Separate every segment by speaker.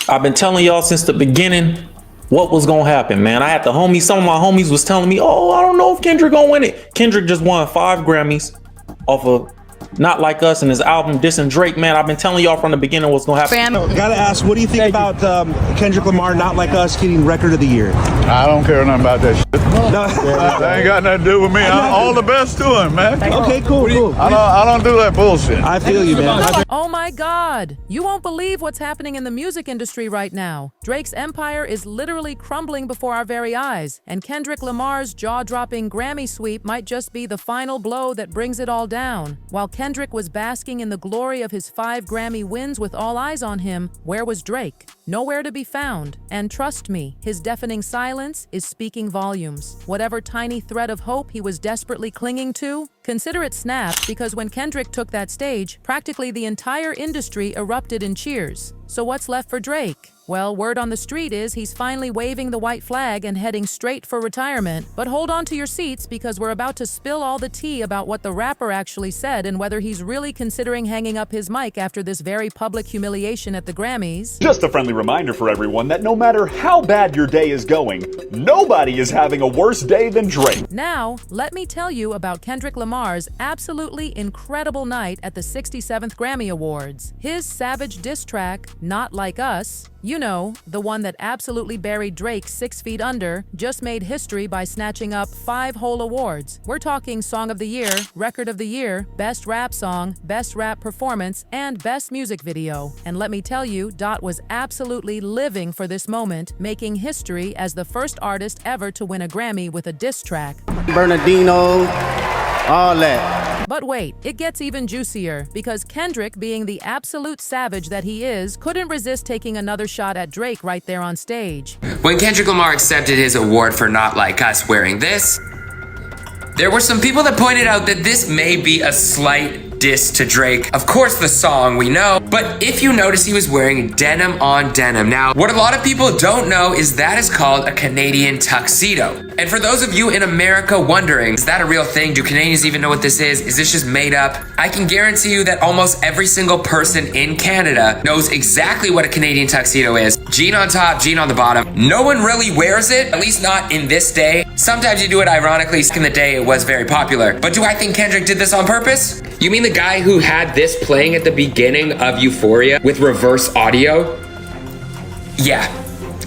Speaker 1: I've been telling y'all since the beginning what was gonna happen, man. I had the homies, some of my homies was telling me, oh, I don't know if Kendrick gonna win it. Kendrick just won 5 Grammys off of Not Like Us and his album dissing Drake, man. I've been telling y'all from the beginning what's gonna happen.
Speaker 2: Gotta ask, what do you think about Kendrick Lamar, Not Like Us, getting Record of the Year?
Speaker 3: I don't care nothing about that shit.
Speaker 2: No.
Speaker 3: That ain't got nothing to do with me. All the best to him, man.
Speaker 2: Okay, cool.
Speaker 3: I don't do that bullshit.
Speaker 2: I feel you, man.
Speaker 4: Oh my God! You won't believe what's happening in the music industry right now. Drake's empire is literally crumbling before our very eyes, and Kendrick Lamar's jaw-dropping Grammy sweep might just be the final blow that brings it all down. While Kendrick was basking in the glory of his 5 Grammy wins with all eyes on him, where was Drake? Nowhere to be found. And trust me, his deafening silence is speaking volumes. Whatever tiny thread of hope he was desperately clinging to, consider it snapped, because when Kendrick took that stage, practically the entire industry erupted in cheers. So what's left for Drake? Well, word on the street is he's finally waving the white flag and heading straight for retirement. But hold on to your seats, because we're about to spill all the tea about what the rapper actually said and whether he's really considering hanging up his mic after this very public humiliation at the Grammys.
Speaker 5: Just a friendly reminder for everyone that no matter how bad your day is going, nobody is having a worse day than Drake.
Speaker 4: Now, let me tell you about Kendrick Lamar's absolutely incredible night at the 67th Grammy Awards. His savage diss track, Not Like Us, you know, the one that absolutely buried Drake 6 feet under, just made history by snatching up 5 whole awards. We're talking Song of the Year, Record of the Year, Best Rap Song, Best Rap Performance, and Best Music Video. And let me tell you, Dot was absolutely living for this moment, making history as the first artist ever to win a Grammy with a diss track.
Speaker 2: Bernardino, all that.
Speaker 4: But wait, it gets even juicier, because Kendrick, being the absolute savage that he is, couldn't resist taking another shot at Drake right there on stage.
Speaker 6: When Kendrick Lamar accepted his award for Not Like Us wearing this, there were some people that pointed out that this may be a slight diss to Drake. Of course, the song we know, but if you notice, he was wearing denim on denim. Now, what a lot of people don't know is that is called a Canadian tuxedo. And for those of you in America wondering, is that a real thing? Do Canadians even know what this is? Is this just made up? I can guarantee you that almost every single person in Canada knows exactly what a Canadian tuxedo is. Jean on top, jean on the bottom. No one really wears it, at least not in this day. Sometimes you do it ironically, in the day it was very popular. But do I think Kendrick did this on purpose? You mean the guy who had this playing at the beginning of Euphoria with reverse audio? Yeah,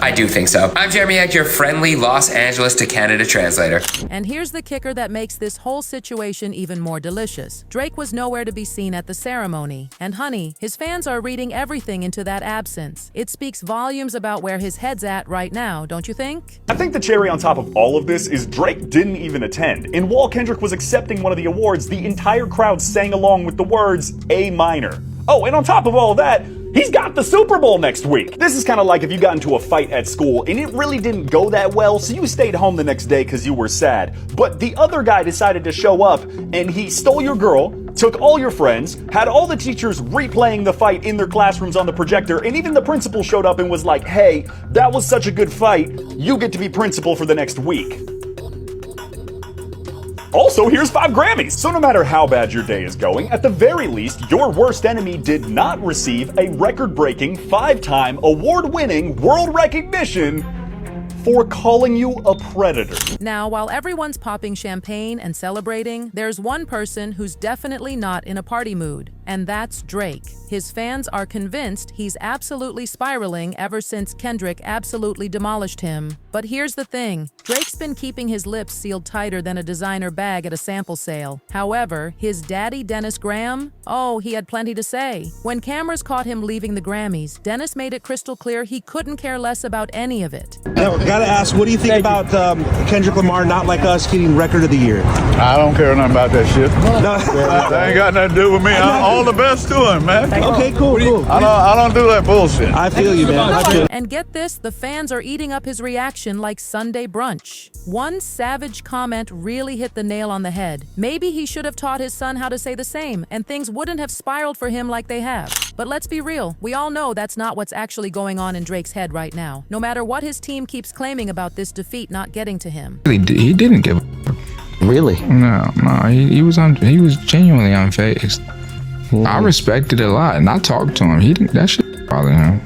Speaker 6: I do think so. I'm Jeremy Heck, your friendly Los Angeles to Canada translator.
Speaker 4: And here's the kicker that makes this whole situation even more delicious. Drake was nowhere to be seen at the ceremony. And honey, his fans are reading everything into that absence. It speaks volumes about where his head's at right now, don't you think?
Speaker 5: I think the cherry on top of all of this is Drake didn't even attend. And while Kendrick was accepting one of the awards, the entire crowd sang along with the words A minor. Oh, and on top of all of that, he's got the Super Bowl next week. This is kind of like if you got into a fight at school and it really didn't go that well, so you stayed home the next day because you were sad. But the other guy decided to show up and he stole your girl, took all your friends, had all the teachers replaying the fight in their classrooms on the projector, and even the principal showed up and was like, hey, that was such a good fight, you get to be principal for the next week. Also, here's 5 Grammys. So no matter how bad your day is going, at the very least, your worst enemy did not receive a record-breaking 5-time award-winning world recognition for calling you a predator.
Speaker 4: Now, while everyone's popping champagne and celebrating, there's one person who's definitely not in a party mood, and that's Drake. His fans are convinced he's absolutely spiraling ever since Kendrick absolutely demolished him. But here's the thing, Drake's been keeping his lips sealed tighter than a designer bag at a sample sale. However, his daddy Dennis Graham, oh, he had plenty to say. When cameras caught him leaving the Grammys, Dennis made it crystal clear he couldn't care less about any of it.
Speaker 2: Now, gotta ask, what do you think about Kendrick Lamar, Not Like Us, getting Record of the Year?
Speaker 3: I don't care nothing about that shit.
Speaker 2: No.
Speaker 3: That ain't got nothing to do with me. All the best to him, man.
Speaker 2: Okay, cool.
Speaker 3: I don't do that bullshit.
Speaker 2: I feel you, man.
Speaker 4: And get this, the fans are eating up his reaction like Sunday brunch. One savage comment really hit the nail on the head. Maybe he should have taught his son how to say the same, and things wouldn't have spiraled for him like they have. But let's be real, we all know that's not what's actually going on in Drake's head right now, no matter what his team keeps claiming about this defeat not getting to him.
Speaker 7: He didn't give a
Speaker 2: Really?
Speaker 7: No, he was genuinely unfazed. I respected it a lot, and I talked to him. He didn't. That shit bothered him.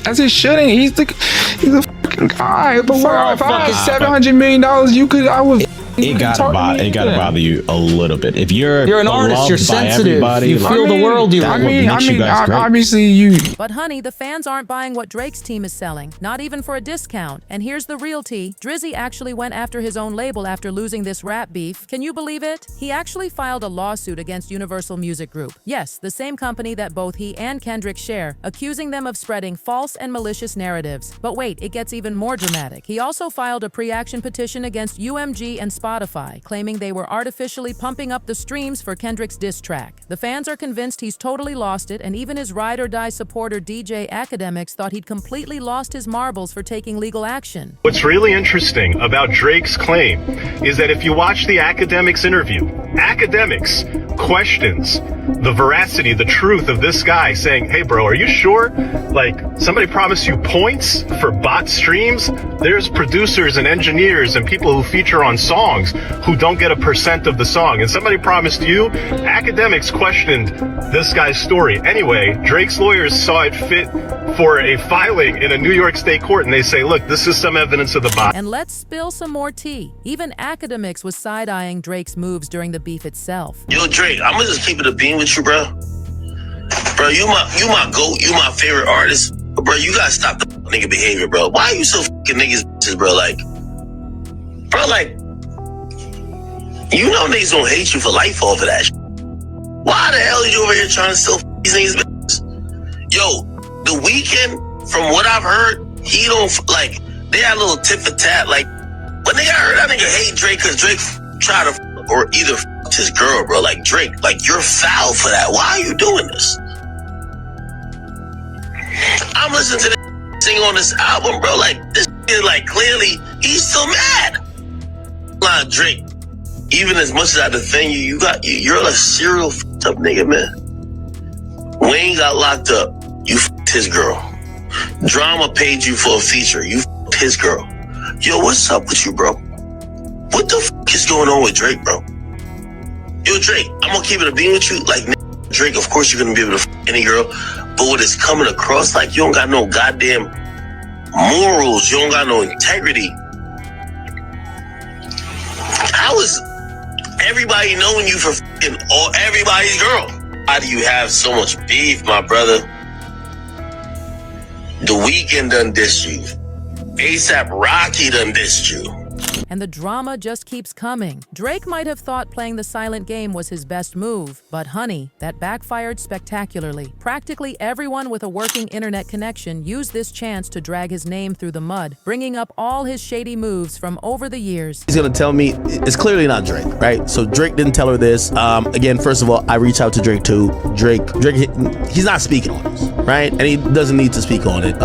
Speaker 7: As it shouldn't. He's a fucking guy. But if I had $700 million, you could. I would.
Speaker 8: It gotta bother you a little bit. If you're
Speaker 9: an artist, you're sensitive. You feel the world you're in.
Speaker 7: Obviously you.
Speaker 4: But honey, the fans aren't buying what Drake's team is selling, not even for a discount. And here's the real tea. Drizzy actually went after his own label after losing this rap beef. Can you believe it? He actually filed a lawsuit against Universal Music Group. Yes, the same company that both he and Kendrick share, accusing them of spreading false and malicious narratives. But wait, it gets even more dramatic. He also filed a pre-action petition against UMG and Spotify, claiming they were artificially pumping up the streams for Kendrick's diss track. The fans are convinced he's totally lost it, and even his ride or die supporter DJ Academics thought he'd completely lost his marbles for taking legal action.
Speaker 10: What's really interesting about Drake's claim is that if you watch the Academics interview, Academics questions the veracity, the truth of this guy, saying, hey bro, are you sure? Like, somebody promised you points for bot streams? There's producers and engineers and people who feature on songs who don't get a % of the song. And somebody promised you? Academics questioned this guy's story. Anyway, Drake's lawyers saw it fit for a filing in a New York state court, and they say, look, this is some evidence of the bot.
Speaker 4: And let's spill some more tea. Even Academics was side-eyeing Drake's moves during the beef itself.
Speaker 11: Yo, Drake, I'm gonna just keep it a beam with you, bro. Bro, you my GOAT, you my favorite artist. But bro, you gotta stop the nigga behavior, bro. Why are you so fucking niggas, bro? Like, bro, like, you know niggas gonna hate you for life off of that shit. Why the hell are you over here trying to steal these niggas' business? Yo, The Weeknd, from what I've heard, he don't, like, they had a little tit for tat, like, but nigga, I heard that nigga hate Drake because Drake tried to or either his girl, bro. Like, Drake, like, you're foul for that. Why are you doing this? I'm listening to this thing on this album, bro. Like, this is like, clearly, he's still mad. Nah, Drake, even as much as I defend you, you're a serial fucked up nigga, man. Wayne got locked up. You fucked his girl. Drama paid you for a feature. You fucked his girl. Yo, what's up with you, bro? What the fuck is going on with Drake, bro? Yo, Drake, I'm gonna keep it a beam with you. Like, Drake, of course you're gonna be able to fuck any girl, but what is coming across, like, you don't got no goddamn morals. You don't got no integrity. How is everybody knowing you for fucking everybody's girl? How do you have so much beef, my brother? The Weeknd done dissed you. ASAP Rocky done dissed you.
Speaker 4: And the drama just keeps coming. Drake might have thought playing the silent game was his best move, but honey, that backfired spectacularly. Practically everyone with a working internet connection used this chance to drag his name through the mud, bringing up all his shady moves from over the years.
Speaker 12: He's gonna tell me it's clearly not Drake, right? So Drake didn't tell her this. Again, first of all, I reached out to Drake too. Drake, he's not speaking on this, right? And he doesn't need to speak on it.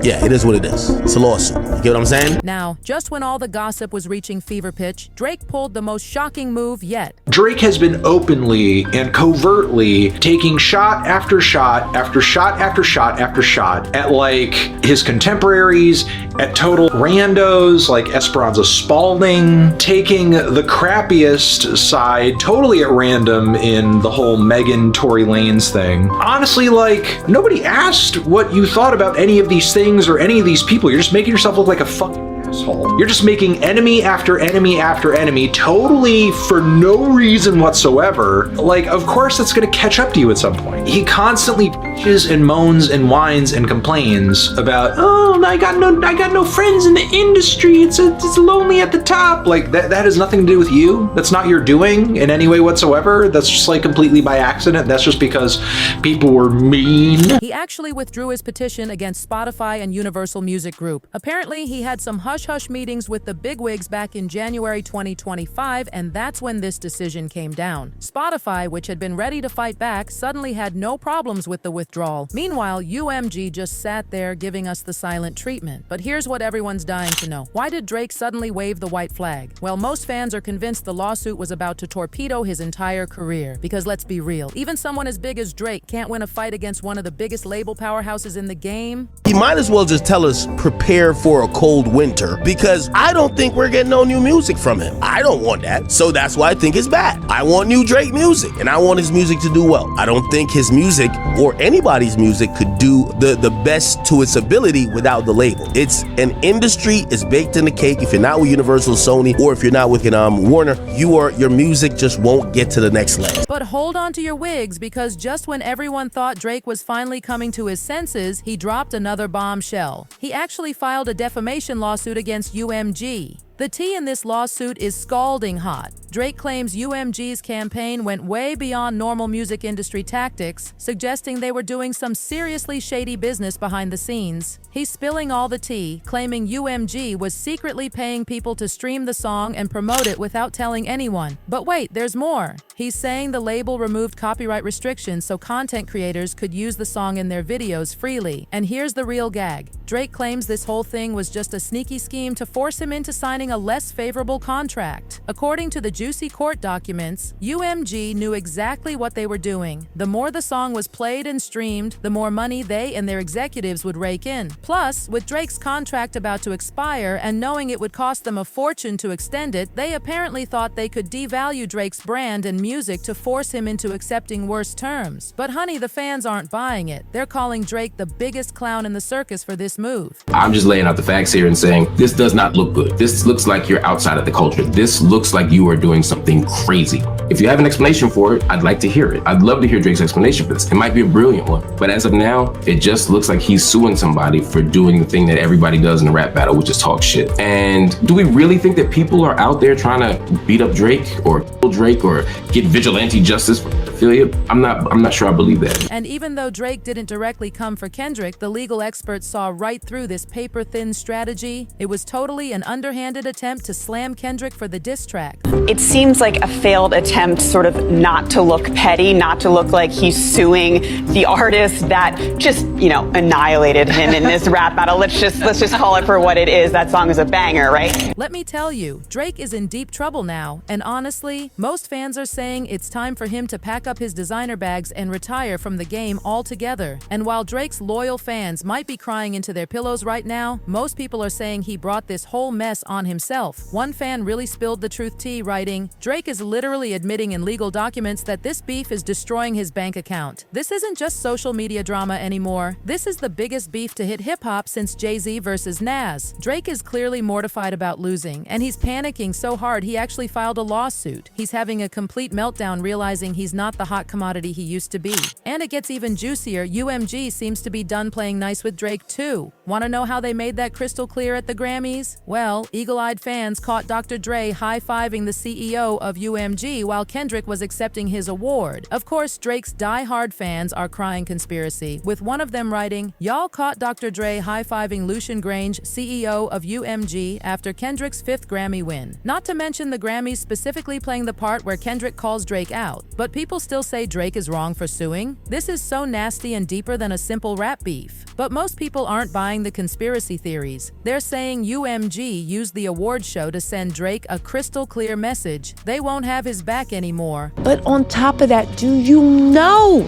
Speaker 12: Yeah, it is what it is. It's a lawsuit. You get what I'm saying?
Speaker 4: Now, just when all the gossip was reaching fever pitch, Drake pulled the most shocking move yet.
Speaker 13: Drake has been openly and covertly taking shot after shot after shot after shot after shot at, like, his contemporaries, at total randos like Esperanza Spalding, taking the crappiest side totally at random in the whole Megan Tory Lanez thing. Honestly, like, nobody asked what you thought about any of these things or any of these people. You're just making yourself look like a fucking asshole. You're just making enemy after enemy after enemy, totally for no reason whatsoever. Like, of course that's gonna catch up to you at some point. He constantly bitches and moans and whines and complains about, oh, I got no friends in the industry. It's lonely at the top. Like, that has nothing to do with you. That's not your doing in any way whatsoever. That's just, like, completely by accident. That's just because people were mean.
Speaker 4: He actually withdrew his petition against Spotify and Universal Music Group. Apparently, he had some hush-hush meetings with the bigwigs back in January 2025, and that's when this decision came down. Spotify, which had been ready to fight back, suddenly had no problems with the withdrawal. Meanwhile, UMG just sat there giving us the silent treatment. But here's what everyone's dying to know. Why did Drake suddenly wave the white flag? Well, most fans are convinced the lawsuit was about to torpedo his entire career. Because let's be real, even someone as big as Drake can't win a fight against one of the biggest label powerhouses in the game.
Speaker 12: He might as well just tell us, prepare for a cold winter, because I don't think we're getting no new music from him. I don't want that, so that's why I think it's bad. I want new Drake music, and I want his music to do well. I don't think his music, or any anybody's music could do the best to its ability without the label. It's an industry, it's baked in the cake. If you're not with Universal, Sony, or if you're not with Warner, your music just won't get to the next level.
Speaker 4: But hold on to your wigs, because just when everyone thought Drake was finally coming to his senses, he dropped another bombshell. He actually filed a defamation lawsuit against UMG. The tea in this lawsuit is scalding hot. Drake claims UMG's campaign went way beyond normal music industry tactics, suggesting they were doing some seriously shady business behind the scenes. He's spilling all the tea, claiming UMG was secretly paying people to stream the song and promote it without telling anyone. But wait, there's more. He's saying the label removed copyright restrictions so content creators could use the song in their videos freely. And here's the real gag. Drake claims this whole thing was just a sneaky scheme to force him into signing a less favorable contract. According to the juicy court documents, UMG knew exactly what they were doing. The more the song was played and streamed, the more money they and their executives would rake in. Plus, with Drake's contract about to expire and knowing it would cost them a fortune to extend it, they apparently thought they could devalue Drake's brand and music to force him into accepting worse terms. But honey, the fans aren't buying it. They're calling Drake the biggest clown in the circus for this move.
Speaker 14: I'm just laying out the facts here and saying, this does not look good. This looks like you're outside of the culture. This looks like you are doing something crazy. If you have an explanation for it, I'd like to hear it. I'd love to hear Drake's explanation for this. It might be a brilliant one, but as of now, it just looks like he's suing somebody for doing the thing that everybody does in a rap battle, which is talk shit. And do we really think that people are out there trying to beat up Drake or kill Drake or get vigilante justice for pedophilia? I'm not sure I believe that.
Speaker 4: And even though Drake didn't directly come for Kendrick, the legal experts saw right through this paper-thin strategy. It was totally an underhanded attempt to slam Kendrick for the diss track.
Speaker 15: It seems like a failed attempt sort of not to look petty, not to look like he's suing the artist that just, annihilated him in this rap battle. Let's just call it for what it is. That song is a banger, right?
Speaker 4: Let me tell you, Drake is in deep trouble now, and honestly, most fans are saying it's time for him to pack up his designer bags and retire from the game altogether. And while Drake's loyal fans might be crying into their pillows right now, most people are saying he brought this whole mess on himself. One fan really spilled the truth tea, writing, "Drake is literally admitting in legal documents that this beef is destroying his bank account. This isn't just social media drama anymore. This is the biggest beef to hit hip-hop since Jay-Z versus Nas. Drake is clearly mortified about losing, and he's panicking so hard he actually filed a lawsuit. He's having a complete meltdown realizing he's not the hot commodity he used to be." And it gets even juicier. UMG seems to be done playing nice with Drake too. Want to know how they made that crystal clear at the Grammys? Well, eagle-eyed fans caught Dr. Dre high-fiving the CEO of UMG while Kendrick was accepting his award. Of course, Drake's die-hard fans are crying conspiracy, with one of them writing, "Y'all caught Dr. Dre high-fiving Lucian Grange, CEO of UMG, after Kendrick's 5th Grammy win." Not to mention the Grammys specifically playing the part where Kendrick calls Drake out. But people still say Drake is wrong for suing? This is so nasty and deeper than a simple rap beef. But most people aren't buying the conspiracy theories. They're saying UMG used the award show to send Drake a crystal clear message. They won't have his back anymore.
Speaker 16: But on top of that, do you know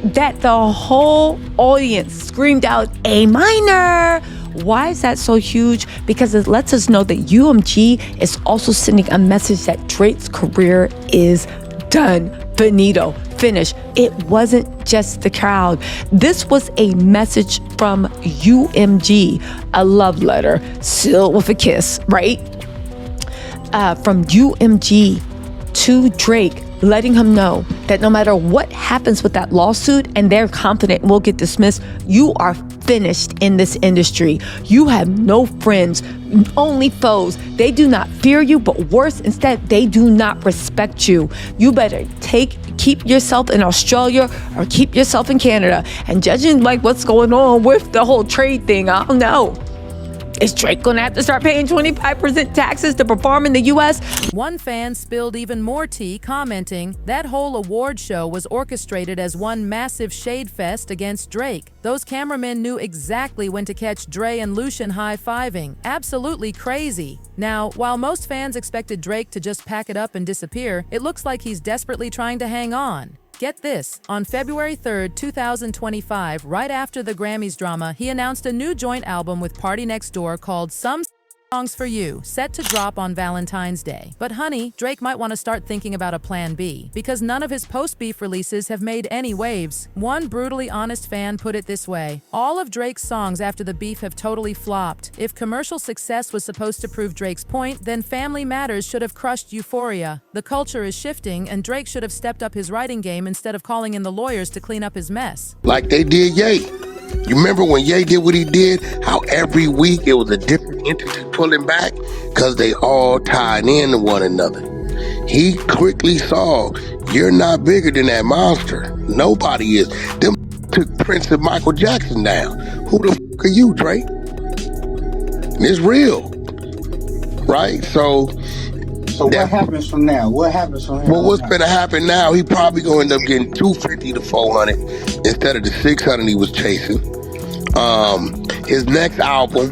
Speaker 16: that the whole audience screamed out A minor? Why is that so huge? Because it lets us know that UMG is also sending a message that Drake's career is done, finito, finished. It wasn't just the crowd. This was a message from UMG, a love letter sealed with a kiss, right? From UMG to Drake, letting him know that no matter what happens with that lawsuit, and they're confident will get dismissed, you are finished in this industry. You have no friends, only foes. They do not fear you, but worse, instead, they do not respect you. You better keep yourself in Australia or keep yourself in Canada. And judging like what's going on with the whole trade thing, I don't know. Is Drake gonna have to start paying 25% taxes to perform in the US?
Speaker 4: One fan spilled even more tea, commenting, "That whole award show was orchestrated as one massive shade fest against Drake. Those cameramen knew exactly when to catch Dre and Lucian high-fiving. Absolutely crazy." Now, while most fans expected Drake to just pack it up and disappear, it looks like he's desperately trying to hang on. Get this, on February 3rd, 2025, right after the Grammys drama, he announced a new joint album with Party Next Door called Some songs for you, set to drop on Valentine's Day. But honey, Drake might want to start thinking about a plan B, because none of his post-beef releases have made any waves. One brutally honest fan put it this way: all of Drake's songs after the beef have totally flopped. If commercial success was supposed to prove Drake's point, then Family Matters should have crushed Euphoria. The culture is shifting, and Drake should have stepped up his writing game instead of calling in the lawyers to clean up his mess.
Speaker 17: Like they did Ye. You remember when Ye did what he did? How every week it was a different entity pulling back? Because they all tied into one another. He quickly saw, you're not bigger than that monster. Nobody is. Them took Prince and Michael Jackson down. Who the f*** are you, Drake? It's real. Right? So
Speaker 2: what happens from now? What happens from now?
Speaker 17: Well, what's going to happen now, he probably going to end up getting 250 to 400 instead of the 600 he was chasing. His next album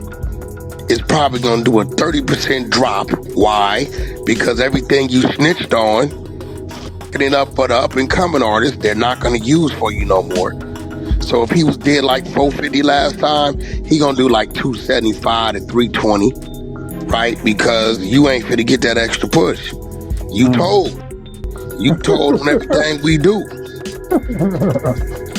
Speaker 17: is probably going to do a 30% drop. Why? Because everything you snitched on, fucking it up for the up-and-coming artists, they're not going to use for you no more. So if he was dead like 450 last time, he going to do like 275 to 320. Right? Because you ain't finna get that extra push. You told on everything we do.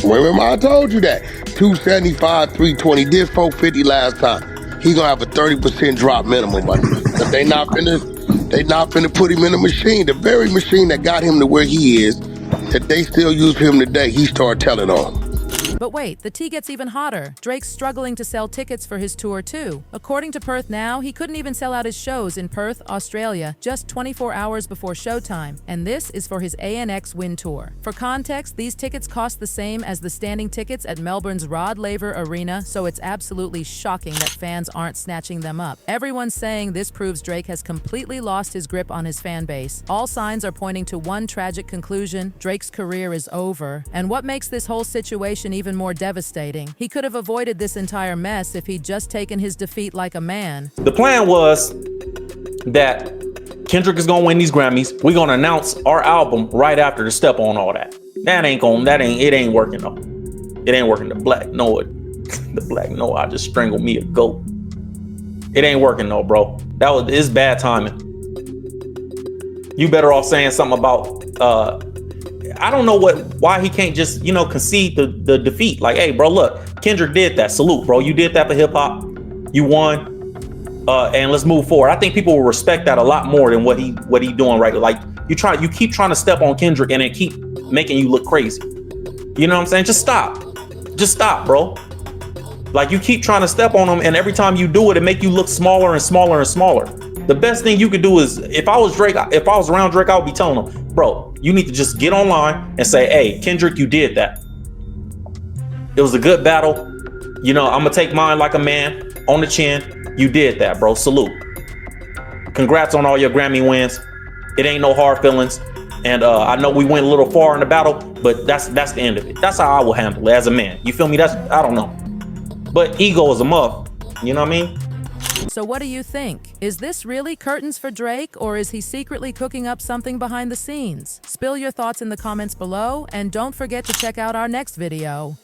Speaker 17: Remember I told you that. 275, 320, did 450 last time. He gonna have a 30% drop minimum, buddy. But they not finna put him in a machine. The very machine that got him to where he is, that they still use him today, he started telling on.
Speaker 4: But wait, the tea gets even hotter. Drake's struggling to sell tickets for his tour too. According to Perth Now, he couldn't even sell out his shows in Perth, Australia, just 24 hours before showtime. And this is for his ANX Win Tour. For context, these tickets cost the same as the standing tickets at Melbourne's Rod Laver Arena, so it's absolutely shocking that fans aren't snatching them up. Everyone's saying this proves Drake has completely lost his grip on his fan base. All signs are pointing to one tragic conclusion: Drake's career is over. And what makes this whole situation even more devastating, he could have avoided this entire mess if he'd just taken his defeat like a man.
Speaker 1: The plan was that Kendrick is gonna win these Grammys. We're gonna announce our album right after to step on all that. It ain't working though. It ain't working. The black know, I just strangled me a goat. It ain't working though, bro. It's bad timing. You better off saying something about I don't know why he can't just, concede the defeat. Like, hey, bro, look, Kendrick did that. Salute, bro. You did that for hip hop. You won. And let's move forward. I think people will respect that a lot more than what he doing right. Like, you keep trying to step on Kendrick and it keep making you look crazy. You know what I'm saying? Just stop. Just stop, bro. Like, you keep trying to step on him, and every time you do it, it make you look smaller and smaller and smaller. The best thing you could do is, if I was around Drake, I would be telling him, bro, you need to just get online and say, hey, Kendrick, you did that. It was a good battle. I'm gonna take mine like a man on the chin. You did that, bro. Salute. Congrats on all your Grammy wins. It ain't no hard feelings. And I know we went a little far in the battle, but that's the end of it. That's how I will handle it as a man. You feel me? I don't know. But ego is a muff. You know what I mean?
Speaker 4: So what do you think? Is this really curtains for Drake, or is he secretly cooking up something behind the scenes? Spill your thoughts in the comments below, and don't forget to check out our next video.